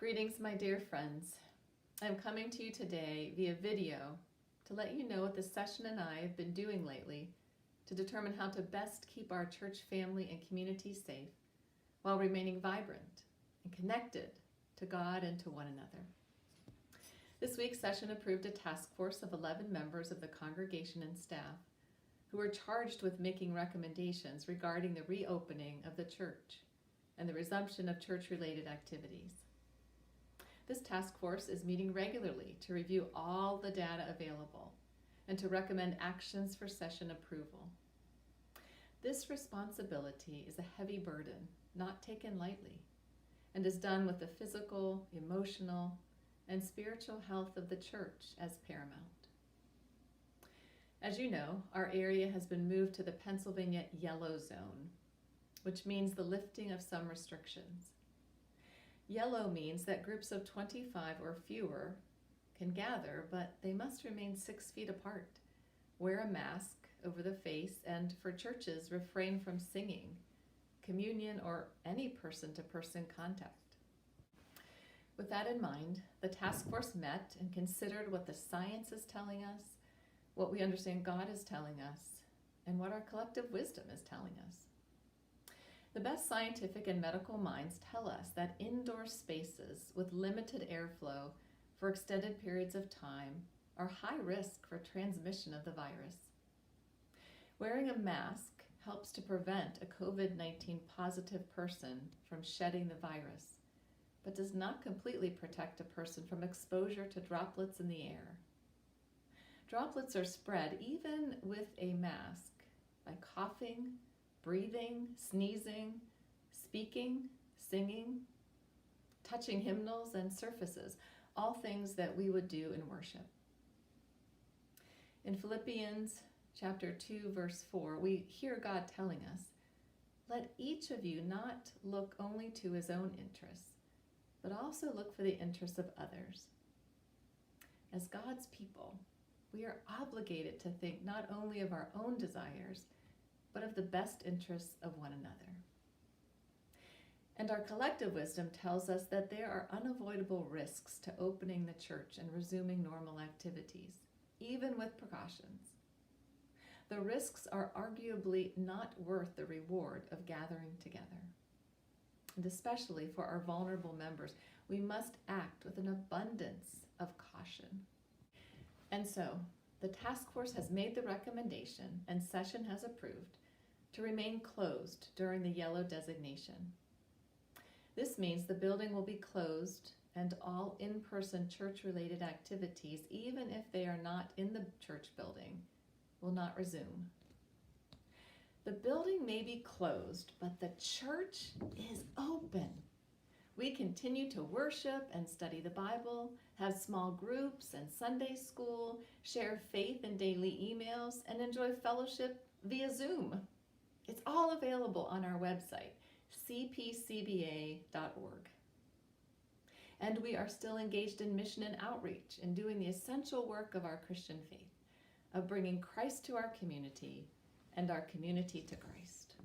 Greetings, my dear friends. I'm coming to you today via video to let you know what the session and I have been doing lately to determine how to best keep our church family and community safe while remaining vibrant and connected to God and to one another. This week's session approved a task force of 11 members of the congregation and staff who were charged with making recommendations regarding the reopening of the church and the resumption of church-related activities. This task force is meeting regularly to review all the data available and to recommend actions for session approval. This responsibility is a heavy burden, not taken lightly, and is done with the physical, emotional, and spiritual health of the church as paramount. As you know, our area has been moved to the Pennsylvania yellow zone, which means the lifting of some restrictions. Yellow means that groups of 25 or fewer can gather, but they must remain 6 feet apart, wear a mask over the face, and for churches, refrain from singing, communion, or any person-to-person contact. With that in mind, the task force met and considered what the science is telling us, what we understand God is telling us, and what our collective wisdom is telling us. The best scientific and medical minds tell us that indoor spaces with limited airflow for extended periods of time are high risk for transmission of the virus. Wearing a mask helps to prevent a COVID-19 positive person from shedding the virus, but does not completely protect a person from exposure to droplets in the air. Droplets are spread even with a mask by coughing, breathing, sneezing, speaking, singing, touching hymnals and surfaces, all things that we would do in worship. In Philippians chapter 2, verse 4, we hear God telling us, "Let each of you not look only to his own interests, but also look for the interests of others." As God's people, we are obligated to think not only of our own desires, but of the best interests of one another. And our collective wisdom tells us that there are unavoidable risks to opening the church and resuming normal activities, even with precautions. The risks are arguably not worth the reward of gathering together. And especially for our vulnerable members, we must act with an abundance of caution. And so, the task force has made the recommendation and session has approved to remain closed during the yellow designation. This means the building will be closed and all in-person church-related activities, even if they are not in the church building, will not resume. The building may be closed, but the church is open. We continue to worship and study the Bible, have small groups and Sunday school, share faith in daily emails, and enjoy fellowship via Zoom. It's all available on our website, CPCBA.org. And we are still engaged in mission and outreach and doing the essential work of our Christian faith, of bringing Christ to our community and our community to Christ.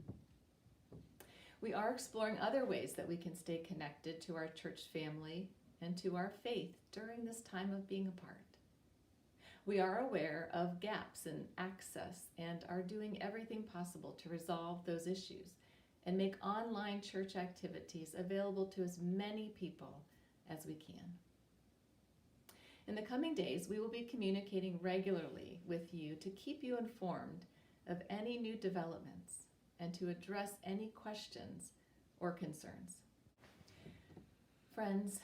We are exploring other ways that we can stay connected to our church family and to our faith during this time of being apart. We are aware of gaps in access and are doing everything possible to resolve those issues and make online church activities available to as many people as we can. In the coming days, we will be communicating regularly with you to keep you informed of any new developments and to address any questions or concerns. Friends,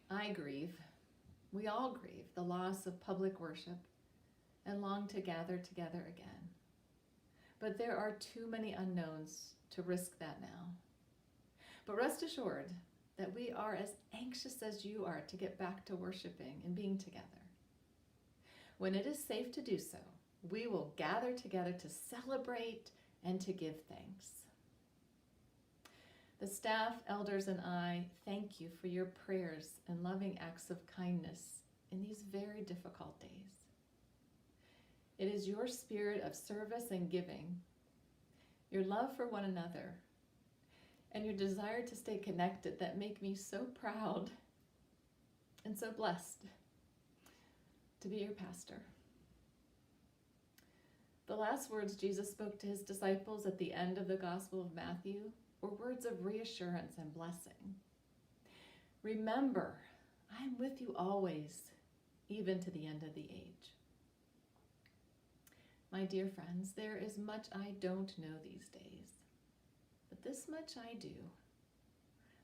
I grieve. We all grieve the loss of public worship and long to gather together again. But there are too many unknowns to risk that now. But rest assured that we are as anxious as you are to get back to worshiping and being together. When it is safe to do so, we will gather together to celebrate and to give thanks. The staff, elders, and I thank you for your prayers and loving acts of kindness in these very difficult days. It is your spirit of service and giving, your love for one another, and your desire to stay connected that make me so proud and so blessed to be your pastor. The last words Jesus spoke to his disciples at the end of the Gospel of Matthew were words of reassurance and blessing. Remember, I am with you always, even to the end of the age. My dear friends, there is much I don't know these days, but this much I do.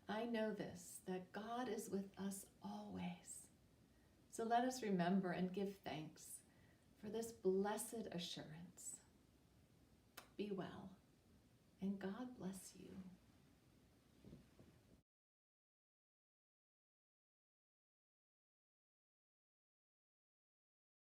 I know this, that God is with us always. So let us remember and give thanks for this blessed assurance. Be well, and God bless you.